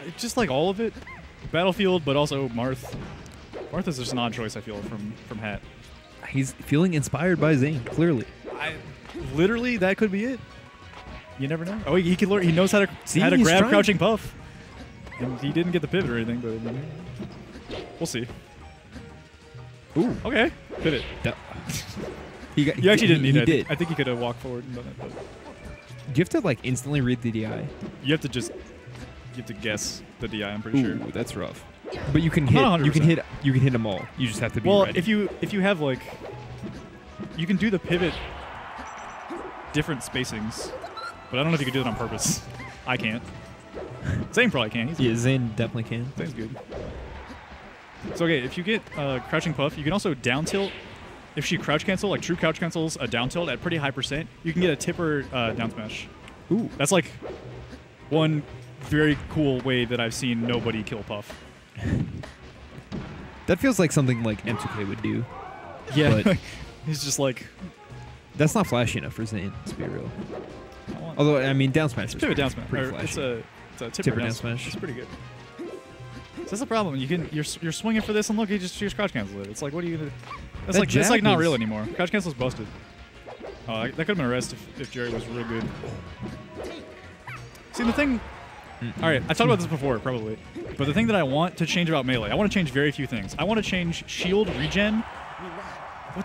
It's just like all of it. Battlefield, but also Marth. Marth is just an odd choice, I feel, from Hat. He's feeling inspired by Zane, clearly. Literally, that could be it. You never know. Oh, he can learn. He knows how to grab trying. crouching puff. And he didn't get the pivot or anything, but we'll see. Ooh. Okay. Pivot. He actually didn't need it. Did. I think he could have walked forward and done it. But Do you have to like instantly read the DI? you have to guess the DI. I'm pretty sure. That's rough. But you can I'm hit. not 100%. You can hit them all. You just have to be Well, ready. if you have like, you can do the pivot different spacings, but I don't know if you can do it on purpose. I can't. Zane probably can. Yeah, Zane definitely can. Zane's good. So okay, if you get crouching puff, you can also down tilt. If she crouch cancel, like true crouch cancels a down tilt at pretty high %, you can get a tipper down smash. Ooh. That's like one very cool way that I've seen nobody kill Puff. That feels like something like M2K would do. Yeah, But he's just like, that's not flashy enough for Zane, let's be real. I want Although, I mean, down smash is pivot down smash. pretty Or flashy. it's a tipper down smash. It's pretty good. So that's the problem. You're swinging for this, and look, he just crouch cancel it. It's like, what are you gonna? That's like not real anymore. Crouch cancel's busted. That could have been a rest if Jerry was real good. See, the thing. All right, I've talked about this before, probably. But the thing that I want to change about Melee, I want to change very few things. I want to change shield regen.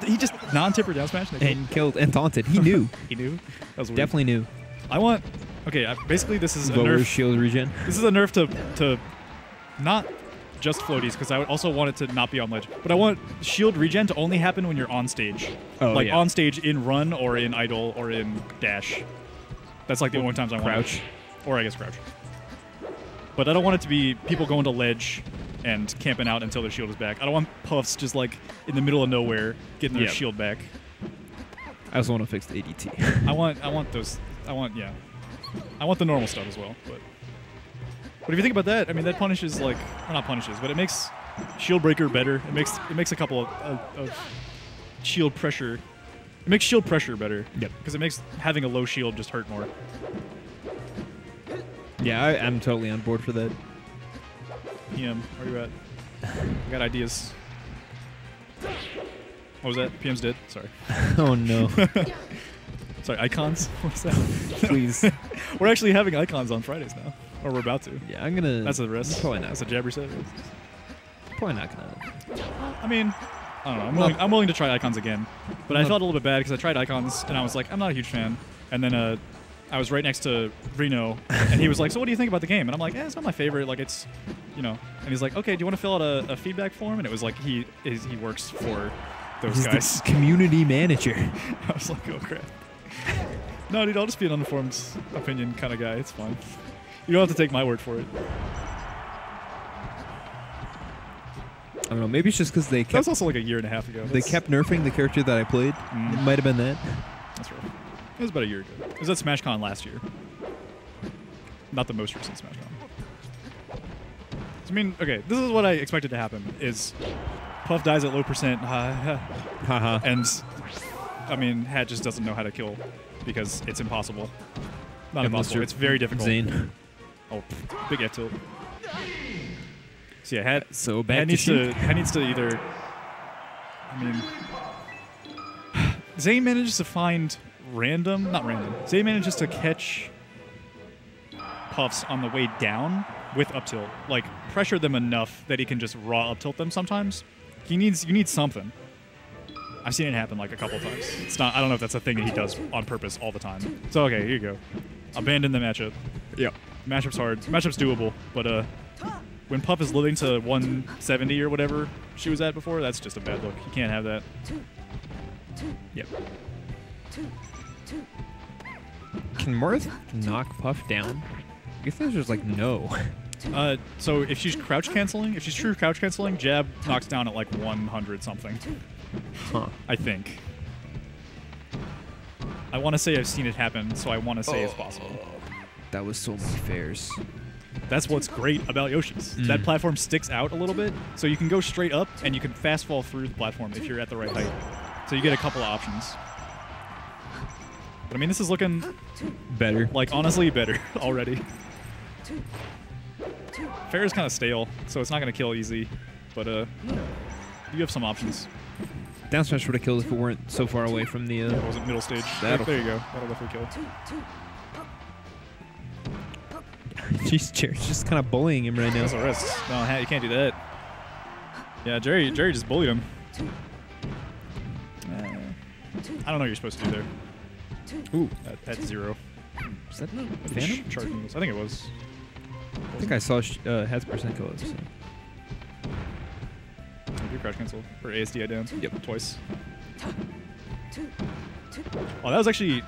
He just non-tipper down smash And killed and taunted. He knew. He knew. That was weird. Definitely knew. I want. Okay, basically this is a Lower nerf. shield regen. This is a nerf to not just floaties, because I would also want it to not be on ledge. But I want shield regen to only happen when you're on stage. Oh, like yeah. on stage in run or in idle or in dash. That's like the only times I want Crouch. it. Or I guess crouch. But I don't want it to be people going to ledge and camping out until their shield is back. I don't want Puffs just like in the middle of nowhere getting their shield back. I also want to fix the ADT. I want the normal stuff as well. But if you think about that, I mean that punishes like, or not punishes, but it makes shield breaker better. It makes a couple of shield pressure. It makes shield pressure better. Yep. Because it makes having a low shield just hurt more. Yeah, I'm totally on board for that. PM, where you at? I got ideas. What was that? PM's dead? Sorry. Oh, no. Sorry, icons? What's that? Please. We're actually having icons on Fridays now. Or we're about to. Yeah, I'm going to... That's a risk. Probably not. That's a jab reset. Probably not going to... I mean, I don't know. I'm willing to try icons again. But I felt a little bit bad because I tried icons and I was like, I'm not a huge fan. And then I was right next to Reno and he was like, so what do you think about the game? And I'm like, it's not my favorite. Like it's, And he's like, okay, do you want to fill out a feedback form? And it was like he works for those He's guys. the community manager. I was like, oh crap. No, dude, I'll just be an uninformed opinion kind of guy. It's fine. You don't have to take my word for it. I don't know. Maybe it's just because they That was kept also like a year and a half ago. they kept nerfing the character that I played. It might have been that. That's right. It was about a year ago. It was at SmashCon last year. Not the most recent SmashCon. So, I mean, okay, this is what I expected to happen, is Puff dies at low %, Haha. and, I mean, Hat just doesn't know how to kill because it's impossible. Not impossible. It's very difficult. Zane. Oh, big F tilt. So yeah, Hat. So bad Hat needs to either. I mean, Zane manages to find not random. Zane manages to catch Puffs on the way down with up tilt. Like pressure them enough that he can just raw up tilt them sometimes. You need something. I've seen it happen like a couple of times. It's not. I don't know if that's a thing that he does on purpose all the time. So okay, here you go. Abandon the matchup. Yeah. Matchup's hard. Matchup's doable, but when Puff is living to 170 or whatever she was at before, that's just a bad look. You can't have that. Yep. Can Marth knock Puff down? I guess there's just like no. So if she's crouch canceling, if she's true crouch canceling, jab knocks down at like 100 something. Huh. I think. I want to say I've seen it happen, so I want to say it's possible. That was so many fairs. That's what's great about Yoshi's. That platform sticks out a little bit, so you can go straight up and you can fast fall through the platform if you're at the right height. So you get a couple of options. But I mean, this is looking better. like honestly better already. Fair is kind of stale, so it's not going to kill easy. But you have some options. Down smash would have killed if it weren't so far away from the... It wasn't middle stage. There you go. That'll definitely kill. Jeez, Jerry's just kind of bullying him right now. That's a wrist. No, you can't do that. Yeah, Jerry just bullied him. I don't know what you're supposed to do there. Ooh. At 0. Is that no Phantom? Charge moves. I think it was. I think I saw has percent kill. So. Do crouch cancel. Or ASDI down. Yep. Twice. Oh, that was actually...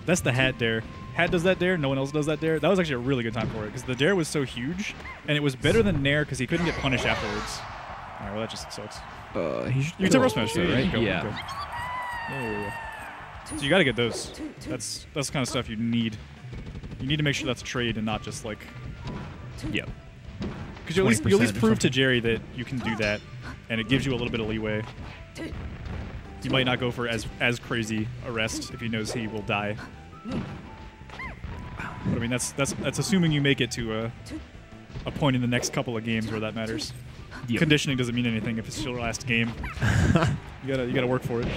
That's the hat dare. Hat does that dare. No one else does that dare. That was actually a really good time for it because the dare was so huge, and it was better than Nair because he couldn't get punished afterwards. All right, well that just sucks. You can take rough smash, too, right? Yeah. Yeah. So you got to get those. That's the kind of stuff you need. You need to make sure that's a trade and not just like. Yep. Because you at least prove to Jerry that you can do that, and it gives you a little bit of leeway. He might not go for as crazy a rest if he knows he will die. But I mean, that's assuming you make it to a point in the next couple of games where that matters. Yep. Conditioning doesn't mean anything if it's your last game. you gotta work for it.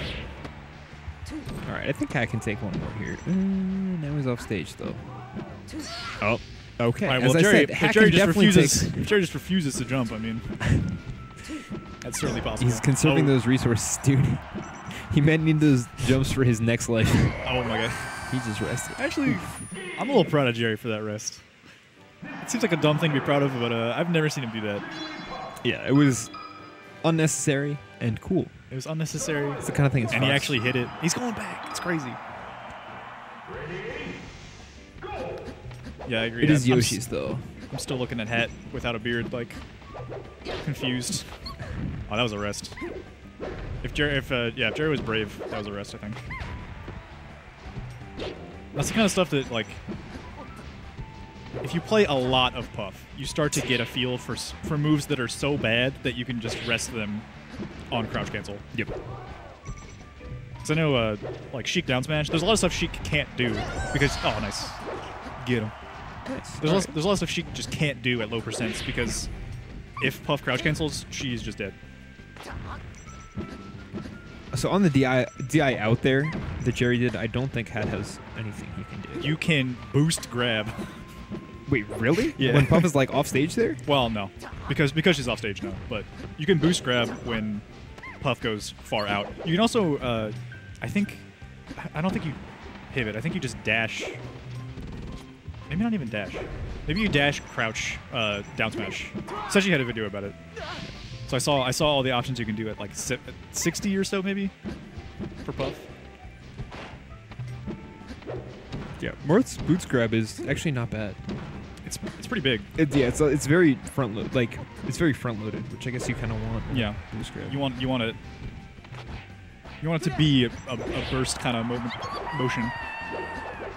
All right, I think I can take one more here. Now he's off stage though. Oh, okay. All right, well, if Jerry just refuses to jump, I mean, that's certainly possible. He's conserving those resources, dude. He might need those jumps for his next life. Oh my god. He just rested. Actually, I'm a little proud of Jerry for that rest. It seems like a dumb thing to be proud of, but I've never seen him do that. Yeah, it was unnecessary and cool. It was unnecessary. It's the kind of thing. And he actually hit it. He's going back. It's crazy. Yeah, I agree. It is Yoshi's though. I'm still looking at Hat without a beard, like confused. Oh, that was a rest. If Jerry was brave, that was a rest, I think. That's the kind of stuff that, like, if you play a lot of Puff, you start to get a feel for moves that are so bad that you can just rest them on crouch cancel. Yep. Because I know, like, Sheik down smash, there's a lot of stuff Sheik can't do because... Oh, nice. Get him. Nice. There's a lot of stuff Sheik just can't do at low percents because if Puff crouch cancels, she's just dead. So on the DI out there that Jerry did, I don't think Hat has anything he can do. You can boost grab. Wait, really? Yeah. When Puff is like off stage there? Well, no, because she's off stage now. But you can boost grab when Puff goes far out. You can also, I don't think you pivot. I think you just dash. Maybe not even dash. Maybe you dash, crouch, down smash. Sashi had a video about it. So I saw all the options you can do at like 60 or so maybe for Puff. Yeah, Marth's boots grab is actually not bad. It's pretty big. It's very front load. Like it's very front loaded, which I guess you kind of want. Yeah. Boost grab. You want it to be a burst kind of motion.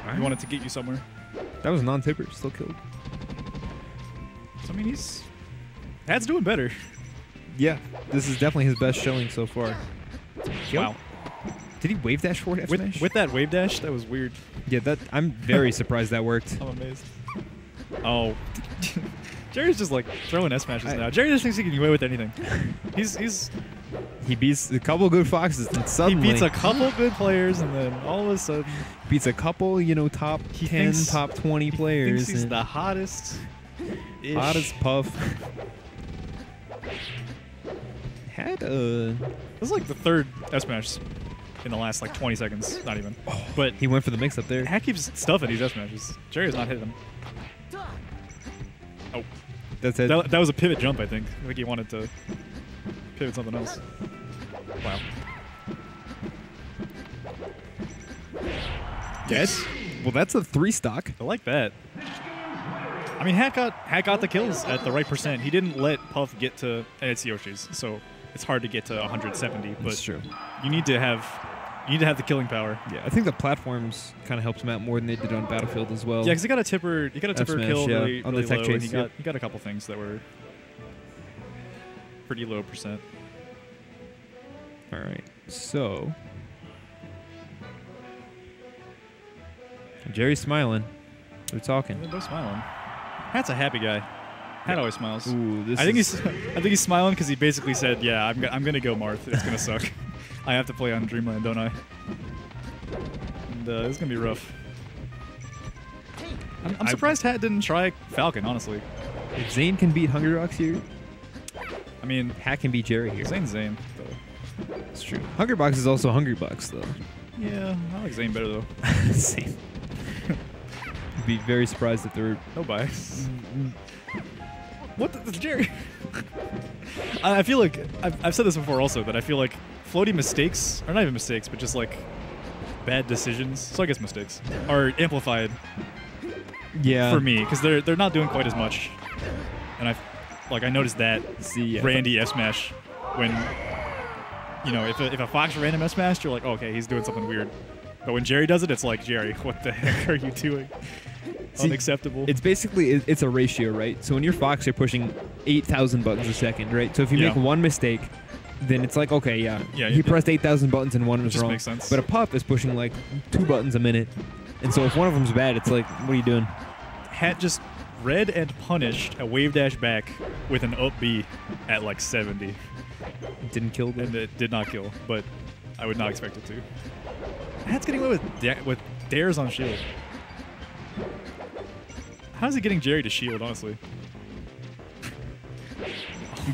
Right. You want it to get you somewhere. That was non-tipper, still killed. So I mean Hat's doing better. Yeah, this is definitely his best showing so far. Wow. Did he wave dash forward F smash? With that wave dash, that was weird. Yeah, I'm very surprised that worked. I'm amazed. Oh. Jerry's just like throwing S smashes now. Jerry just thinks he can get away with anything. He beats a couple good foxes and suddenly he beats a couple good players and then all of a sudden beats a couple, top 10, top 20 players. He thinks he's the hottest. Hottest Puff. This is like the third S smash in the last like 20 seconds, not even. Oh, but he went for the mix up there. Hat keeps stuffing these S smashes. Jerry's not hitting him. Oh, that's it. That was a pivot jump, I think. I think he wanted to pivot something else. Wow. Yes. Well, that's a 3 stock. I like that. I mean, Hat got the kills at the right percent. He didn't let Puff get to, and it's Yoshi's, so it's hard to get to 170. But that's true. You need to have the killing power. Yeah, I think the platforms kind of helped him out more than they did on Battlefield as well. Yeah, because he got a tipper kill really on the tech low, chase, and he got a couple things that were pretty low percent. All right, so Jerry's smiling. They're talking. They're both smiling. Hat's a happy guy. Hat always smiles. Ooh, this I think he's smiling because he basically said, "Yeah, I'm gonna go Marth. It's gonna suck. I have to play on Dreamland, don't I?" And it's gonna be rough. I'm surprised Hat didn't try Falcon, honestly. If Zane can beat Hungrybox here, I mean, Hat can beat Jerry here. Zane's Zane, though. It's true. Hungrybox is also Hungrybox, though. Yeah, I like Zane better, though. Same. I'd be very surprised if there were... No bias. What the Jerry? I feel like, I've said this before also, that I feel like floaty mistakes, or not even mistakes, but just like bad decisions, so I guess mistakes, are amplified for me, because they're not doing quite as much. And I noticed that Randy F smash when, you know, if a Fox random F smash, you're like, oh, okay, he's doing something weird. But when Jerry does it, it's like, Jerry, what the heck are you doing? See, unacceptable. It's basically, it's a ratio, right? So when you're Fox, you're pushing 8,000 buttons a second, right? So if you make one mistake, then it's like, okay, he pressed 8,000 buttons and one was wrong. Makes sense. But a Puff is pushing like 2 buttons a minute. And so if one of them's bad, it's like, what are you doing? Hat just read and punished a wave dash back with an up B at like 70. It didn't kill them. And it did not kill, but I would not expect it to. Hat's getting away with dares on shield. How's he getting Jerry to shield, honestly?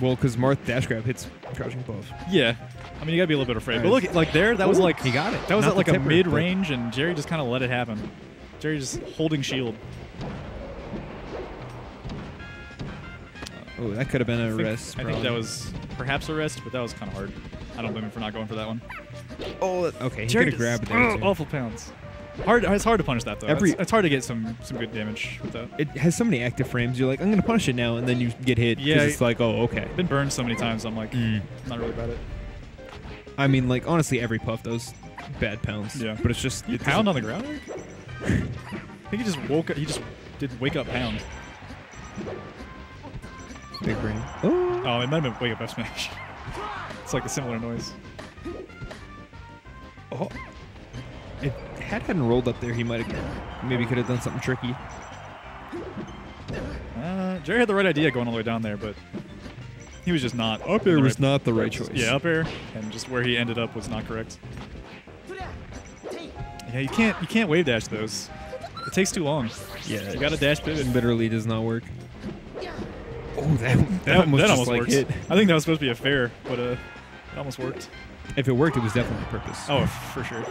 Well, because Marth dash grab hits crouching Puff. Yeah. I mean, you gotta be a little bit afraid. But look, like there, that was like... He got it. That was at like a mid-range, and Jerry just kind of let it happen. Jerry just holding shield. Oh, that could have been a rest. I think that was perhaps a rest, but that was kind of hard. I don't blame him for not going for that one. Oh, okay. He could have grabbed there, too. Awful pounds. It's hard to punish that, though. It's hard to get some good damage with that. It has so many active frames. You're like, I'm going to punish it now, and then you get hit. Yeah. It's like, oh, okay. I've been burned so many times, I'm like, not really about it. I mean, like, honestly, every Puff does bad pounds. Yeah. But it's just... You pound on the ground? I think he just woke up. He just did wake up pound. Big brain. Oh, it might have been wake up F smash. It's like a similar noise. Oh. If Hat hadn't rolled up there, he might have maybe could have done something tricky. Jerry had the right idea going all the way down there, but he was just not. Up air was not the right choice. Yeah, up air, and just where he ended up was not correct. Yeah, you can't wave dash those. It takes too long. Yeah, you got to dash pivot. It literally does not work. Oh, that almost worked. Hit. I think that was supposed to be a fair, but it almost worked. If it worked, it was definitely on purpose. Oh, for sure.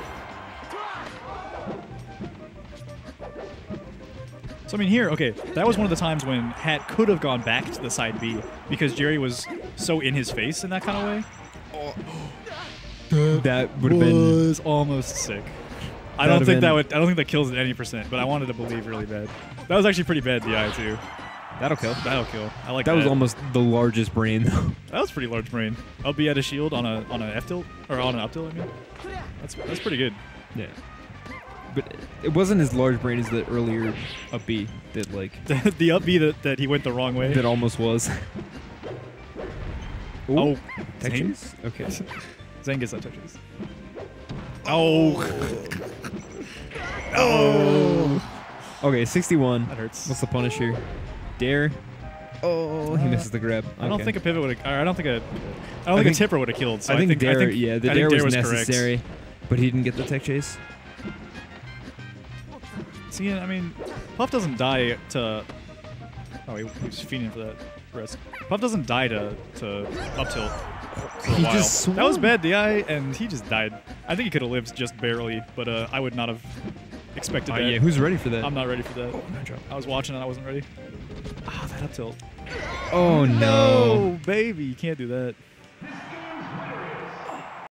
So, I mean, here, okay, that was one of the times when Hat could have gone back to the side B because Jerry was so in his face in that kind of way. Oh. That would have been almost sick. I don't think that kills it any %, but I wanted to believe really bad. That was actually pretty bad DI too. That'll kill. That'll kill. I like that. That was almost the largest brain, though. That was pretty large brain. I'll be at a shield on a F tilt or on an up tilt. I mean, that's pretty good. Yeah, but it wasn't as large brain as the earlier up B that like the up B that he went the wrong way. That almost was. Ooh. Oh, Zane? Okay. Zane gets that touches. Oh. Oh. Okay, 61. That hurts. What's the punish here? Dare. Oh, he misses the grab. Okay. I don't think a pivot would have. I don't think a tipper would have killed. So I think dare. The dare was necessary, correct. But he didn't get the tech chase. See, I mean, Puff doesn't die to. Oh, he was fiending for that rest. Puff doesn't die to up tilt for a while. Just that was bad DI, and he just died. I think he could have lived just barely, but I would not have expected that. Yeah, who's ready for that? I'm not ready for that. Oh, no drop. I was watching and I wasn't ready. Ah, that up tilt. Oh, no. Baby, you can't do that.